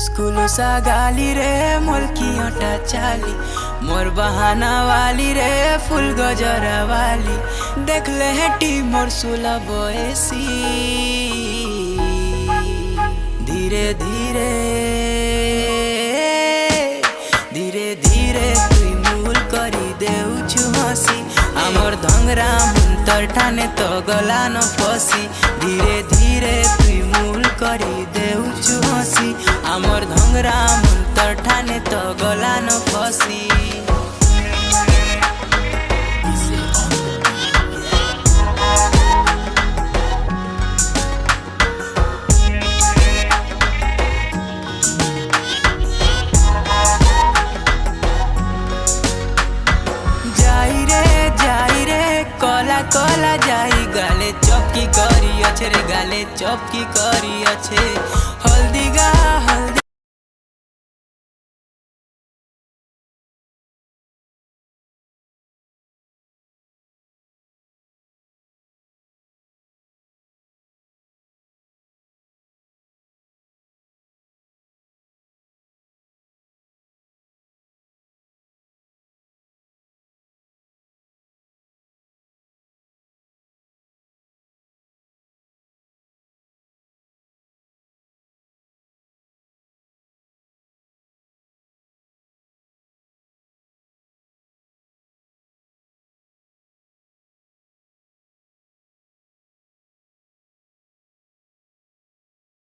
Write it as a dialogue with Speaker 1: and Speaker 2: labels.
Speaker 1: लुसा गाली रे मोलकी आटा चाली मोर बहाना वाली रे फुल गजरा वाली देख ले हेटी मोर सुला बयसी धीरे धीरे धीरे धीरे तुई मूल करी देउछु हसी आमर धंगरा मुंतर ठाने तो गला न फसी धीरे धीरे तुई मूल करी देउछु हसी आमर धंगरा मुंतर ठाने तो गला न फसी। कला जाई गाले चौकी करी अच्छे रे गाले चौकी करी अच्छे हल्दी गा हल्दी